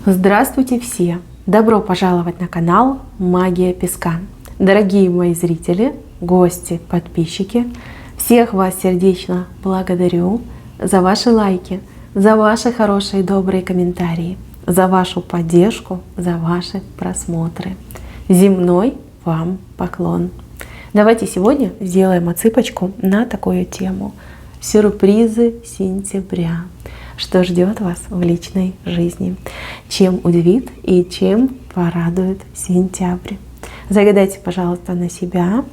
Здравствуйте все! Добро пожаловать на канал Магия Песка. Дорогие мои зрители, гости, подписчики, всех вас сердечно благодарю за ваши лайки, за ваши хорошие добрые комментарии, за вашу поддержку, за ваши просмотры. Земной вам поклон! Давайте сегодня сделаем отсыпочку на такую тему. Сюрпризы сентября. Что ждет вас в личной жизни? Чем удивит и чем порадует сентябрь? Загадайте, пожалуйста, на себя.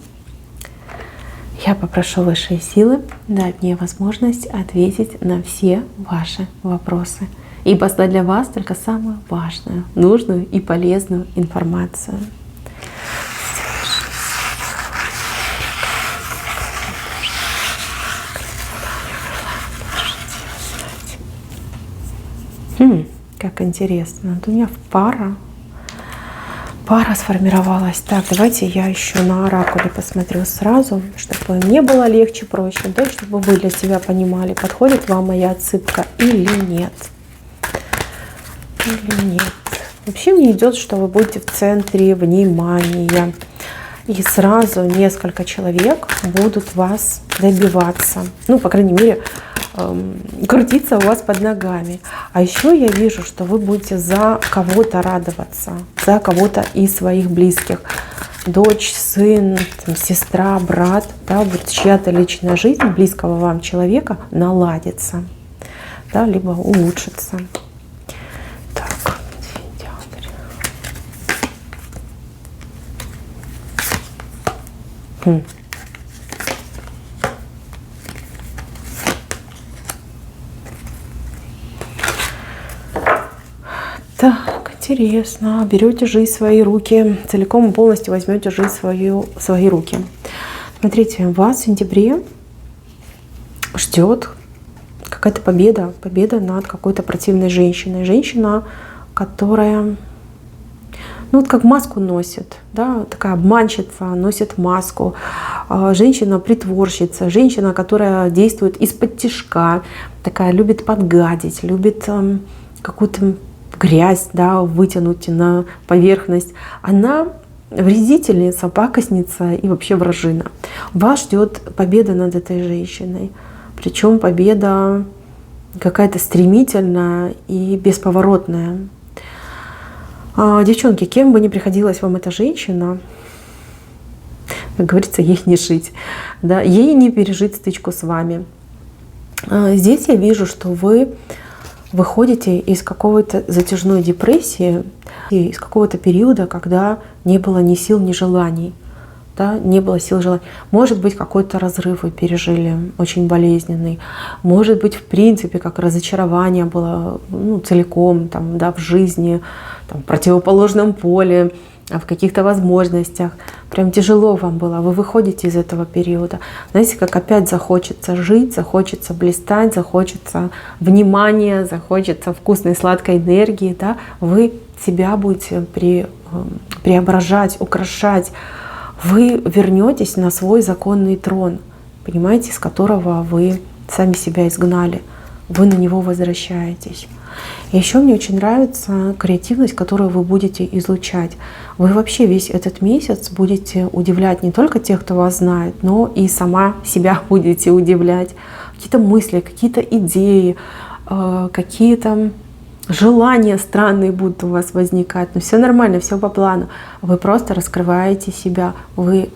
Я попрошу высшие силы дать мне возможность ответить на все ваши вопросы и послать для вас только самую важную, нужную и полезную информацию. Как интересно. Вот у меня пара сформировалась. Так, давайте я еще на оракуле посмотрю сразу, чтобы мне было легче, проще, да, чтобы вы для себя понимали, подходит вам моя отсыпка или нет. Или нет. Вообще мне идет, что вы будете в центре внимания. И сразу несколько человек будут вас добиваться. Ну, по крайней мере, крутиться у вас под ногами. А еще я вижу, что вы будете за кого-то радоваться, за кого-то из своих близких. Дочь, сын, там, сестра, брат, да, вот чья-то личная жизнь близкого вам человека наладится, да, либо улучшится. Так, сентябрь. Так, интересно. Берете жизнь в свои руки, целиком и полностью возьмете жизнь в свои руки. Смотрите, вас в сентябре ждет какая-то победа над какой-то противной женщиной. Женщина, которая, ну вот как маску носит, да, такая обманщица, носит маску. Женщина-притворщица, женщина, которая действует из-под тишка, такая любит подгадить, любит какую-то грязь, да, вытянуть на поверхность. Она вредительница, пакостница и вообще вражина. Вас ждет победа над этой женщиной. Причем победа какая-то стремительная и бесповоротная. Девчонки, кем бы ни приходилась вам эта женщина, как говорится, ей не жить, да, ей не пережить стычку с вами. Здесь я вижу, что вы выходите из какой-то затяжной депрессии, из какого-то периода, когда не было ни сил, ни желаний. Да, не было сил, желаний. Может быть, какой-то разрыв вы пережили, очень болезненный. Может быть, в принципе, как разочарование было, ну, целиком там, да, в жизни, там, в противоположном поле, в каких-то возможностях. Прям тяжело вам было. Вы выходите из этого периода. Знаете, как опять захочется жить, захочется блистать, захочется внимания, захочется вкусной сладкой энергии. Да? Вы себя будете преображать, украшать. Вы вернетесь на свой законный трон, понимаете, с которого вы сами себя изгнали. Вы на него возвращаетесь. И еще мне очень нравится креативность, которую вы будете излучать. Вы вообще весь этот месяц будете удивлять не только тех, кто вас знает, но и сама себя будете удивлять. Какие-то мысли, какие-то идеи, какие-то желания странные будут у вас возникать. Но все нормально, все по плану. Вы просто раскрываете себя, вы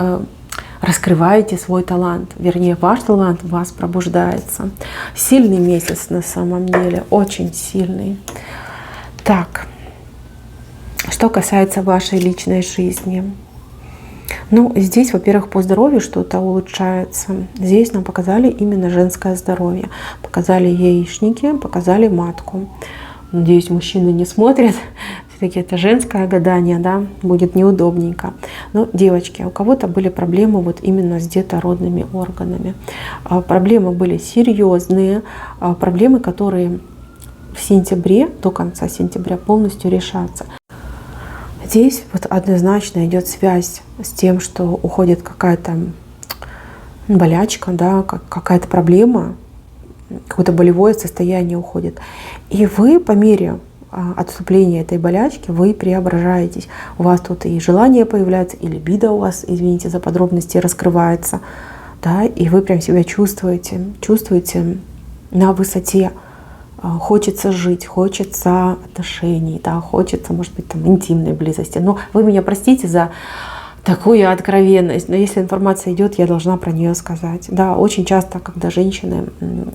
раскрываете свой талант, вернее, ваш талант в вас пробуждается. Сильный месяц на самом деле, очень сильный. Так, что касается вашей личной жизни. Ну, здесь, во-первых, по здоровью что-то улучшается. Здесь нам показали именно женское здоровье. Показали яичники, показали матку. Надеюсь, мужчины не смотрят. Все-таки это женское гадание, да, будет неудобненько. Но, девочки, у кого-то были проблемы вот именно с детородными органами. Проблемы были серьезные, проблемы, которые в сентябре, до конца сентября полностью решатся. Здесь вот однозначно идет связь с тем, что уходит какая-то болячка, да, какая-то проблема, какое-то болевое состояние уходит. И вы по мере отступления этой болячки вы преображаетесь. У вас тут и желание появляется, и либидо у вас, извините за подробности, раскрывается. Да, и вы прям себя чувствуете на высоте. Хочется жить, хочется отношений, да, хочется, может быть, там, интимной близости. Но вы меня простите за такую откровенность, но если информация идет, я должна про нее сказать. Да, очень часто, когда женщины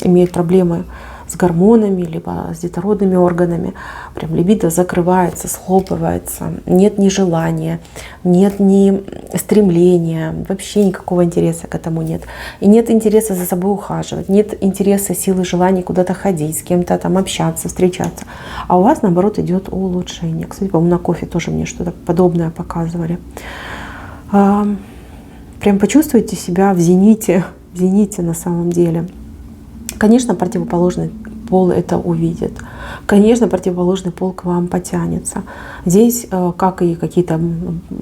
имеют проблемы с гормонами, либо с детородными органами, прям либидо закрывается, схлопывается, нет ни желания, нет ни стремления, вообще никакого интереса к этому нет. И нет интереса за собой ухаживать, нет интереса, силы, желания куда-то ходить, с кем-то там общаться, встречаться. А у вас, наоборот, идет улучшение. Кстати, по-моему, на кофе тоже мне что-то подобное показывали. Прям почувствуйте себя в зените на самом деле. Конечно, противоположный пол это увидит. Конечно, противоположный пол к вам потянется. Здесь, как и какие-то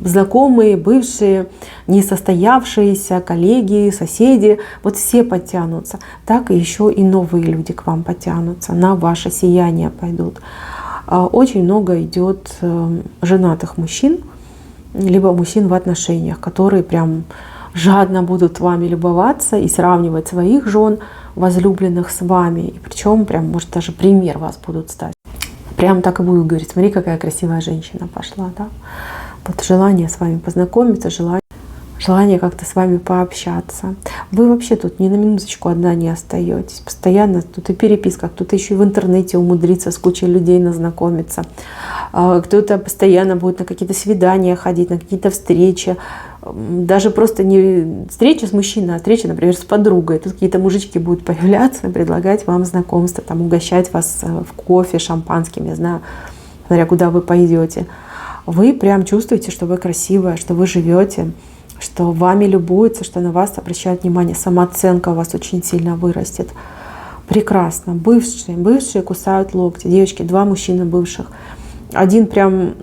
знакомые, бывшие, несостоявшиеся, коллеги, соседи, вот все подтянутся. Так и еще и новые люди к вам потянутся, на ваше сияние пойдут. Очень много идет женатых мужчин, либо мужчин в отношениях, которые прям жадно будут вами любоваться и сравнивать своих жен, возлюбленных с вами. И причем прям, может, даже пример вас будут ставить. Прям так и будут говорить: смотри, какая красивая женщина пошла. Да? Вот желание с вами познакомиться, желание как-то с вами пообщаться. Вы вообще тут ни на минуточку одна не остаетесь. Постоянно тут и переписка, кто-то еще и в интернете умудрится с кучей людей назнакомиться. Кто-то постоянно будет на какие-то свидания ходить, на какие-то встречи. Даже просто не встреча с мужчиной, а встреча, например, с подругой. Тут какие-то мужички будут появляться, предлагать вам знакомство, там, угощать вас в кофе, шампанским, я знаю, смотря куда вы пойдете. Вы прям чувствуете, что вы красивая, что вы живете, что вами любуются, что на вас обращают внимание. Самооценка у вас очень сильно вырастет. Прекрасно. Бывшие кусают локти. Девочки, 2 мужчины бывших. Один прям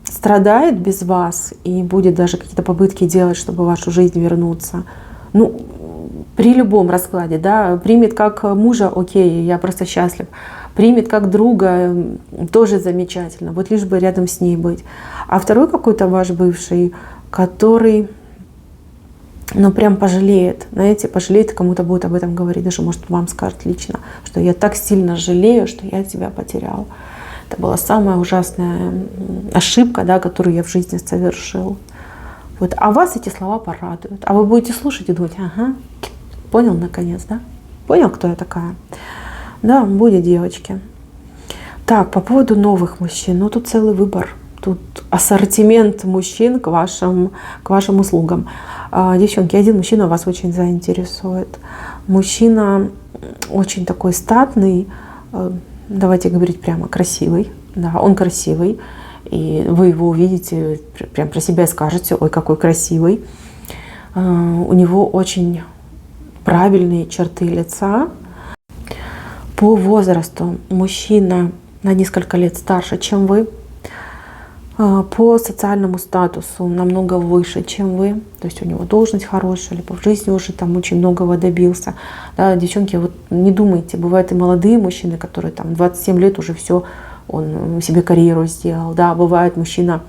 страдает без вас и будет даже какие-то попытки делать, чтобы в вашу жизнь вернуться. Ну, при любом раскладе, да, примет как мужа, окей, я просто счастлив. Примет как друга, тоже замечательно. Вот лишь бы рядом с ней быть. А второй какой-то ваш бывший, который, ну, прям пожалеет, знаете, пожалеет, кому-то будет об этом говорить, даже, может, вам скажет лично, что я так сильно жалею, что я тебя потерял. Это была самая ужасная ошибка, да, которую я в жизни совершил. Вот. А вас эти слова порадуют. А вы будете слушать и думать: ага, понял наконец, да? Понял, кто я такая? Да, будет, девочки. Так, по поводу новых мужчин. Ну, тут целый выбор. Тут ассортимент мужчин к вашим услугам. Девчонки, один мужчина вас очень заинтересует. Мужчина очень такой статный, давайте говорить прямо, красивый. Да, он красивый. И вы его увидите, прям про себя скажете: ой, какой красивый. У него очень правильные черты лица. По возрасту мужчина на несколько лет старше, чем вы. По социальному статусу намного выше, чем вы. То есть у него должность хорошая, либо в жизни уже там очень многого добился. Да, девчонки, вот не думайте, бывают и молодые мужчины, которые там 27 лет уже все, он себе карьеру сделал. Да, бывает мужчина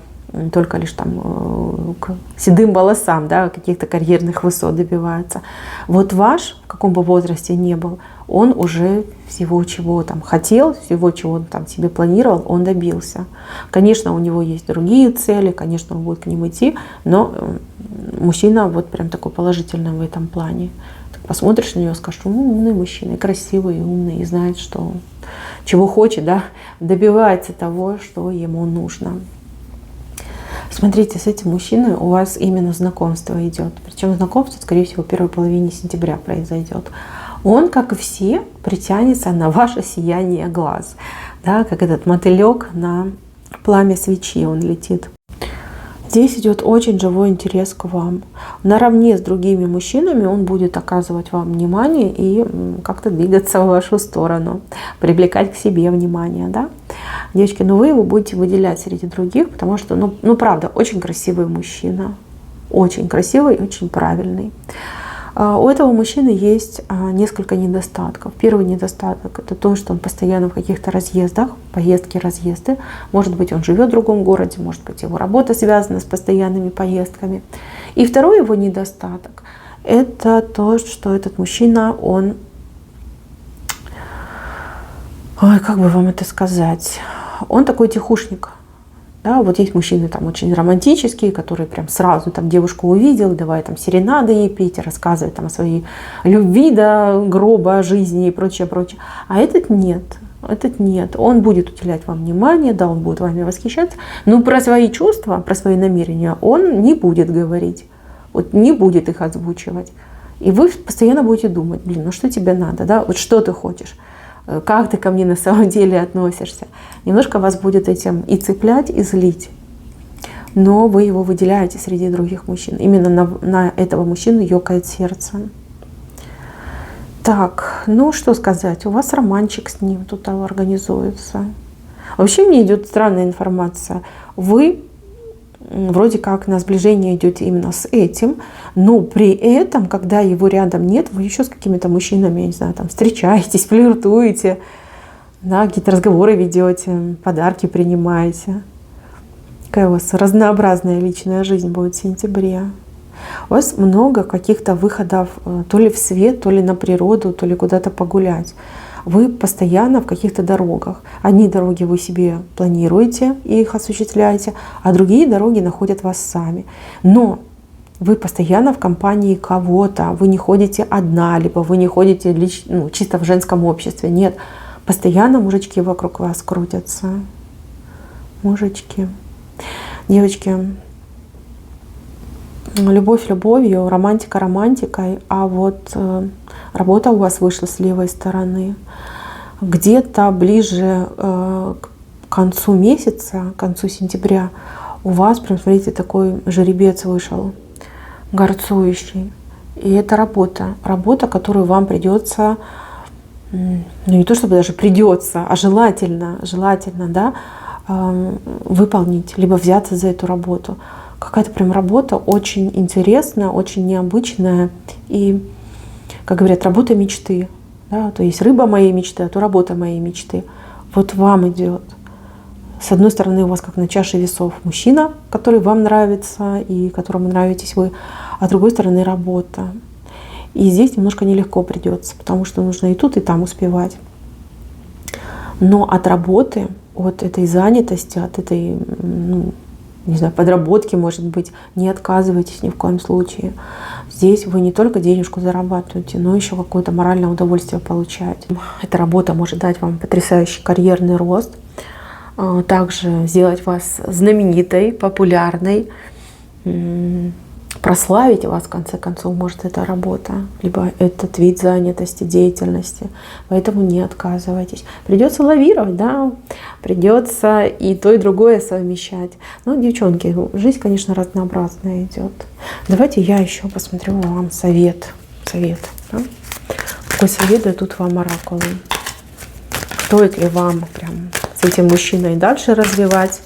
только лишь там к седым волосам, да, каких-то карьерных высот добивается. Вот ваш, в каком бы возрасте ни был, он уже всего, чего там хотел, всего, чего он там себе планировал, он добился. Конечно, у него есть другие цели, конечно, он будет к ним идти, но мужчина вот прям такой положительный в этом плане. Так посмотришь на него, скажешь: умный мужчина, и красивый, и умный, и знает, что чего хочет, да, добивается того, что ему нужно. Смотрите, с этим мужчиной у вас именно знакомство идет. Причем знакомство, скорее всего, в первой половине сентября произойдет. Он, как и все, притянется на ваше сияние глаз. Да, как этот мотылек на пламя свечи он летит. Здесь идет очень живой интерес к вам. Наравне с другими мужчинами он будет оказывать вам внимание и как-то двигаться в вашу сторону, привлекать к себе внимание. Да? Девочки, но вы его будете выделять среди других, потому что, ну правда, очень красивый мужчина. Очень красивый и очень правильный. У этого мужчины есть несколько недостатков. Первый недостаток — это то, что он постоянно в каких-то разъездах, поездки, разъезды. Может быть, он живет в другом городе, может быть, его работа связана с постоянными поездками. И второй его недостаток — это то, что этот мужчина, он... Ой, как бы вам это сказать? Он такой тихушник. Да, вот есть мужчины там очень романтические, которые прям сразу там девушку увидел, давай там серенады ей петь, рассказывать там о своей любви до гроба, жизни и прочее, прочее. А этот нет. Этот нет. Он будет уделять вам внимание, да, он будет вами восхищаться, но про свои чувства, про свои намерения он не будет говорить. Вот не будет их озвучивать. И вы постоянно будете думать, блин, ну что тебе надо, да, вот что ты хочешь. Как ты ко мне на самом деле относишься. Немножко вас будет этим и цеплять, и злить. Но вы его выделяете среди других мужчин. Именно на этого мужчину ёкает сердце. Так, ну что сказать. У вас романчик с ним тут организуется. Вообще мне идет странная информация. Вы вроде как на сближение идете именно с этим, но при этом, когда его рядом нет, вы еще с какими-то мужчинами, я не знаю, там встречаетесь, флиртуете, да, какие-то разговоры ведете, подарки принимаете. Какая у вас разнообразная личная жизнь будет в сентябре. У вас много каких-то выходов то ли в свет, то ли на природу, то ли куда-то погулять. Вы постоянно в каких-то дорогах. Одни дороги вы себе планируете и их осуществляете, а другие дороги находят вас сами. Но вы постоянно в компании кого-то, вы не ходите одна, либо вы не ходите чисто в женском обществе. Нет, постоянно мужички вокруг вас крутятся. Мужички. Девочки, любовь любовью, романтика романтикой, а вот работа у вас вышла с левой стороны. Где-то ближе к концу месяца, к концу сентября, у вас, прям смотрите, такой жеребец вышел, горцующий. И это работа. Работа, которую вам придется, ну не то чтобы даже придется, а желательно, да, выполнить, либо взяться за эту работу. Какая-то прям работа очень интересная, очень необычная и, как говорят, работа мечты. Да? То есть рыба моей мечты, а то работа моей мечты. Вот вам идет. С одной стороны, у вас как на чаше весов мужчина, который вам нравится и которому нравитесь вы, а с другой стороны работа. И здесь немножко нелегко придется, потому что нужно и тут, и там успевать. Но от работы, от этой занятости, от этой, не знаю, подработки, может быть, не отказывайтесь ни в коем случае. Здесь вы не только денежку зарабатываете, но еще какое-то моральное удовольствие получаете. Эта работа может дать вам потрясающий карьерный рост, также сделать вас знаменитой, популярной, прославить вас, в конце концов, может эта работа, либо этот вид занятости, деятельности. Поэтому не отказывайтесь. Придется лавировать, да, придется и то, и другое совмещать. Но, девчонки, жизнь, конечно, разнообразная идет. Давайте я еще посмотрю вам совет. Да? Какой совет дадут вам оракулы? Стоит ли вам прям с этим мужчиной дальше развивать?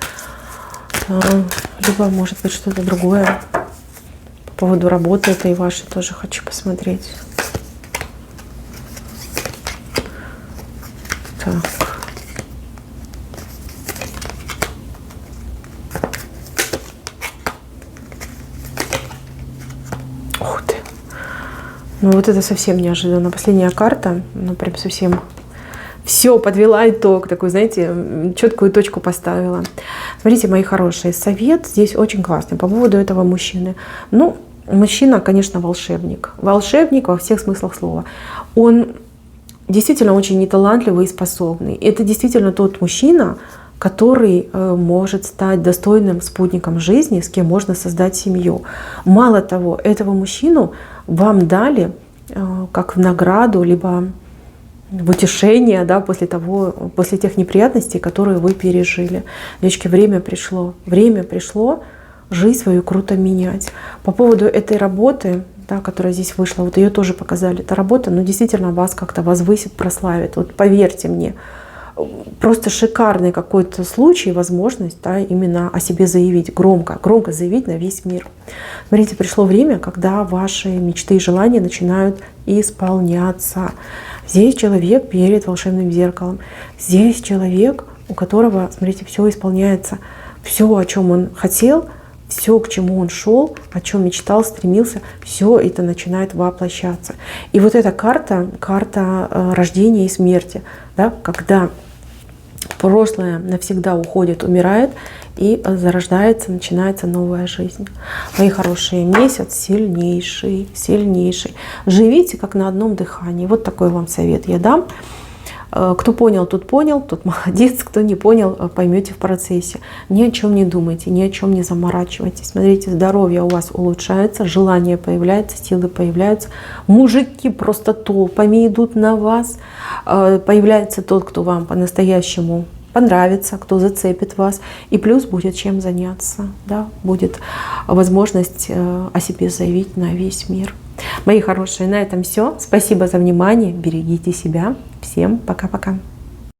Либо, может быть, что-то другое. По поводу работы этой вашей тоже хочу посмотреть. Так. Ух ты. Ну вот это совсем неожиданно. Последняя карта, ну прям совсем все подвела итог, такой, знаете, четкую точку поставила. Смотрите, мои хорошие, совет здесь очень классный по поводу этого мужчины. Ну, мужчина, конечно, волшебник. Волшебник во всех смыслах слова. Он действительно очень неталантливый и способный. Это действительно тот мужчина, который может стать достойным спутником жизни, с кем можно создать семью. Мало того, этого мужчину вам дали как в награду, либо в утешение, да, после тех неприятностей, которые вы пережили. Девочки, время пришло. Время пришло жизнь свою круто менять. По поводу этой работы, да, которая здесь вышла, вот ее тоже показали. Эта работа, ну, действительно вас как-то возвысит, прославит. Вот поверьте мне, просто шикарный какой-то случай, возможность, да, именно о себе заявить громко, громко заявить на весь мир. Смотрите, пришло время, когда ваши мечты и желания начинают исполняться. Здесь человек перед волшебным зеркалом. Здесь человек, у которого, смотрите, все исполняется. Все, о чем он хотел, все, к чему он шел, о чем мечтал, стремился, все это начинает воплощаться. И вот эта карта, карта рождения и смерти, да, когда прошлое навсегда уходит, умирает, и зарождается, начинается новая жизнь. Мои хорошие, месяц сильнейший, сильнейший. Живите как на одном дыхании. Вот такой вам совет я дам. Кто понял, тот молодец. Кто не понял, поймете в процессе. Ни о чем не думайте, ни о чем не заморачивайтесь. Смотрите, здоровье у вас улучшается, желание появляется, силы появляются. Мужики просто толпами идут на вас. Появляется тот, кто вам по-настоящему понравится, кто зацепит вас. И плюс будет чем заняться. Да? Будет возможность о себе заявить на весь мир. Мои хорошие, на этом все. Спасибо за внимание. Берегите себя. Всем пока-пока.